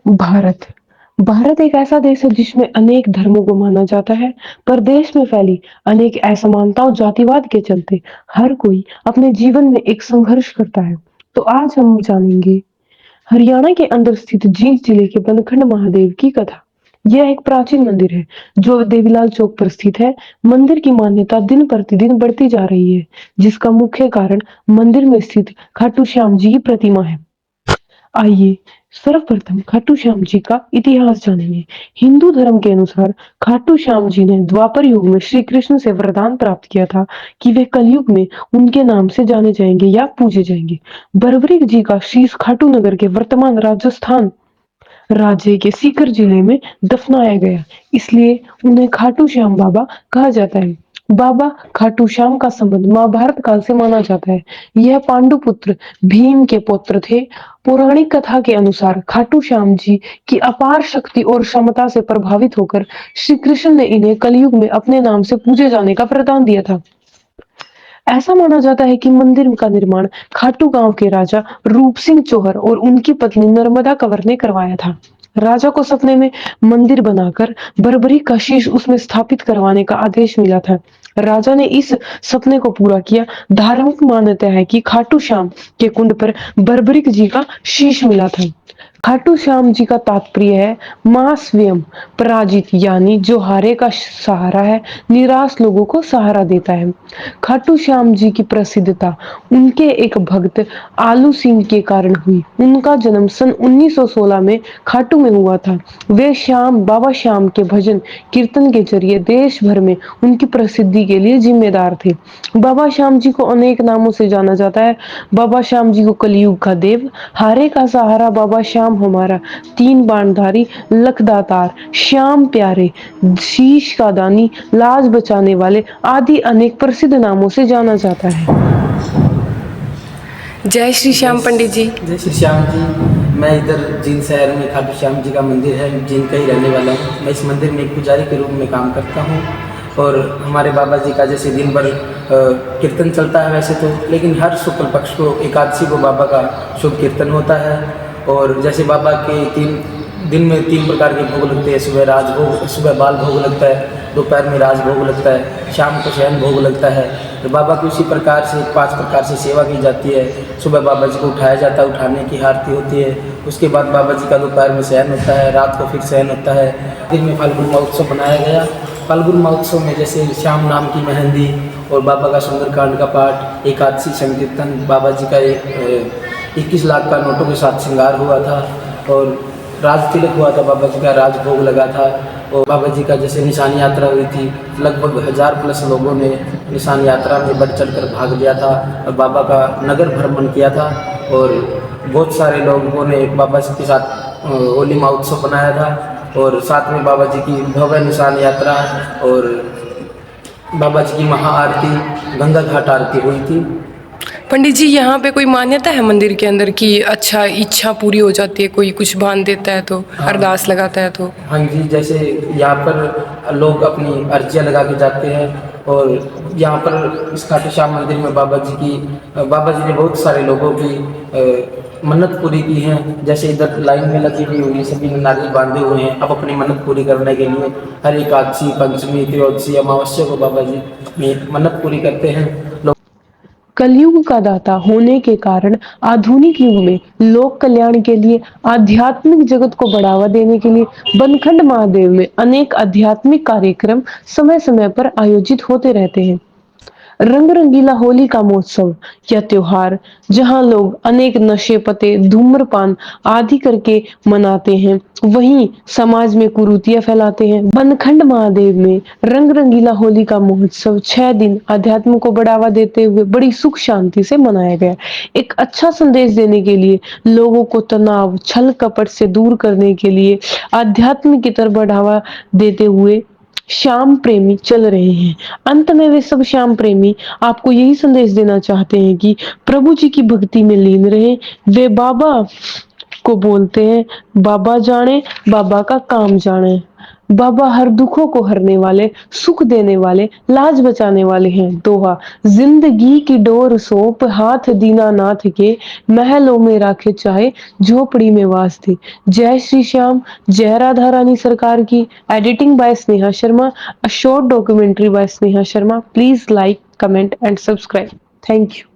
भारत भारत एक ऐसा देश है जिसमें अनेक धर्मों को माना जाता है, पर देश में फैली अनेक असमानताओं जातिवाद के चलते हर कोई अपने जीवन में एक संघर्ष करता है। तो आज हम जानेंगे हरियाणा के अंदर स्थित जींद जिले के बनखंड महादेव की कथा। यह एक प्राचीन मंदिर है जो देवीलाल चौक पर स्थित है। मंदिर की मान्यता दिन प्रतिदिन बढ़ती जा रही है, जिसका मुख्य कारण मंदिर में स्थित खाटू श्याम जी की प्रतिमा है। आइए सर्वप्रथम खाटू श्याम जी का इतिहास जानेंगे। हिंदू धर्म के अनुसार खाटू श्याम जी ने द्वापर युग में श्री कृष्ण से वरदान प्राप्त किया था कि वे कलयुग में उनके नाम से जाने जाएंगे या पूजे जाएंगे। बर्बरीक जी का शीश खाटू नगर के वर्तमान राजस्थान राज्य के सीकर जिले में दफनाया गया, इसलिए उन्हें खाटू श्याम बाबा कहा जाता है। बाबा खाटू श्याम का संबंध महाभारत काल से माना जाता है। यह पांडु पुत्र भीम के पुत्र थे। पौराणिक कथा के अनुसार खाटू श्याम जी की अपार शक्ति और क्षमता से प्रभावित होकर श्री कृष्ण ने इन्हें कलयुग में अपने नाम से पूजे जाने का वरदान दिया था। ऐसा माना जाता है कि मंदिर का निर्माण खाटू गांव के राजा रूप सिंह चौहर और उनकी पत्नी नर्मदा कंवर ने करवाया था। राजा को सपने में मंदिर बनाकर बर्बरी का शीश उसमें स्थापित करवाने का आदेश मिला था। राजा ने इस सपने को पूरा किया। धार्मिक मान्यता है कि खाटू श्याम के कुंड पर बर्बरिक जी का शीश मिला था। खाटू श्याम जी का तात्पर्य है मां स्वयं पराजित, यानी जो हारे का सहारा है, निराश लोगों को सहारा देता है। खाटू श्याम जी की प्रसिद्धता उनके एक भक्त आलू सिंह के कारण हुई। उनका जन्म सन 1916 में खाटू में हुआ था। वे बाबा श्याम के भजन कीर्तन के जरिए देश भर में उनकी प्रसिद्धि के लिए जिम्मेदार थे। बाबा श्याम जी को अनेक नामों से जाना जाता है। बाबा श्याम जी को कलयुग का देव, हारे का सहारा बाबा श्याम हमारा, तीन बाणधारी, लखदातार, श्याम प्यारे, शीश का दानी, लाज बचाने वाले आदि अनेक प्रसिद्ध नामों से जाना जाता है। जय श्री श्याम पंडित जी। जय श्री श्याम जी। मैं इधर जींद शहर में खाटू श्याम जी का मंदिर है, जींद का ही रहने वाला हूँ। मैं इस मंदिर में एक पुजारी के रूप में काम करता हूँ और हमारे बाबा जी का जैसे दिन भर कीर्तन चलता है वैसे तो, लेकिन हर शुक्ल पक्ष को एकादशी को बाबा का शुभ कीर्तन होता है। और जैसे बाबा के दिन में 3 प्रकार के भोग लगते हैं। सुबह राजभोग, सुबह बाल भोग लगता है, दोपहर में राजभोग लगता है, शाम को शयन भोग लगता है। तो बाबा की उसी प्रकार से 5 प्रकार से सेवा की जाती है। सुबह बाबा जी को उठाया जाता है, उठाने की आरती होती है। उसके बाद बाबा जी का दोपहर में शयन होता है, रात को फिर शयन होता है। दिन में फाल्गुन महोत्सव बनाया गया। फाल्गुन महोत्सव में जैसे श्याम नाम की मेहंदी और बाबा का सुंदरकांड का पाठ, एकादशी संकीर्तन, बाबा जी का 21 लाख का नोटों के साथ श्रृंगार हुआ था और राज तिलक हुआ था, बाबा जी का राजभोग लगा था। और बाबा जी का जैसे निशान यात्रा हुई थी, लगभग 1000 प्लस लोगों ने निशान यात्रा में बढ़ चढ़ कर भाग लिया था और बाबा का नगर भ्रमण किया था। और बहुत सारे लोगों ने बाबा जी के साथ होली महोत्सव बनाया था और साथ में बाबा जी की भव्य निशान यात्रा और बाबा जी की महाआरती, गंगा घाट आरती हुई थी। पंडित जी, यहाँ पे कोई मान्यता है मंदिर के अंदर कि अच्छा इच्छा पूरी हो जाती है, कोई कुछ बांध देता है तो, अरदास लगाता है तो? हाँ जी, जैसे यहाँ पर लोग अपनी अर्जियाँ लगा के जाते हैं और यहाँ पर इस खाटू श्याम मंदिर में बाबा जी ने बहुत सारे लोगों की मन्नत पूरी की है। जैसे इधर लाइन में लगी हुई हुई सभी ने नारियल बांधे हुए हैं। अब अपनी मन्नत पूरी करने के लिए हर एकादशी, पंचमी, त्रयोदशी, अमावस्या को बाबा जी में मन्नत पूरी करते हैं। कलयुग का दाता होने के कारण आधुनिक युग में लोक कल्याण के लिए, आध्यात्मिक जगत को बढ़ावा देने के लिए बनखंड महादेव में अनेक आध्यात्मिक कार्यक्रम समय समय पर आयोजित होते रहते हैं। रंग रंगीला होली का महोत्सव या त्योहार, जहां लोग अनेक नशे पते, धूम्रपान आदि करके मनाते हैं, वहीं समाज में कुरीतियां फैलाते हैं। बनखंड महादेव में रंग रंगीला होली का महोत्सव 6 दिन अध्यात्म को बढ़ावा देते हुए बड़ी सुख शांति से मनाया गया। एक अच्छा संदेश देने के लिए, लोगों को तनाव, छल कपट से दूर करने के लिए अध्यात्म की तरफ बढ़ावा देते हुए श्याम प्रेमी चल रहे हैं। अंत में वे सब श्याम प्रेमी आपको यही संदेश देना चाहते हैं कि प्रभु जी की भक्ति में लीन रहें। वे बाबा को बोलते हैं, बाबा जाने, बाबा का काम जाने। बाबा हर दुखों को हरने वाले, सुख देने वाले, लाज बचाने वाले हैं। दोहा, जिंदगी की डोर सौंप हाथ दीनानाथ के, महलों में राखे चाहे झोपड़ी में वास थे। जय श्री श्याम, जय राधा रानी सरकार की। Editing bye Sneha Sharma, a short documentary by Sneha Sharma. Please like, comment and subscribe. Thank you.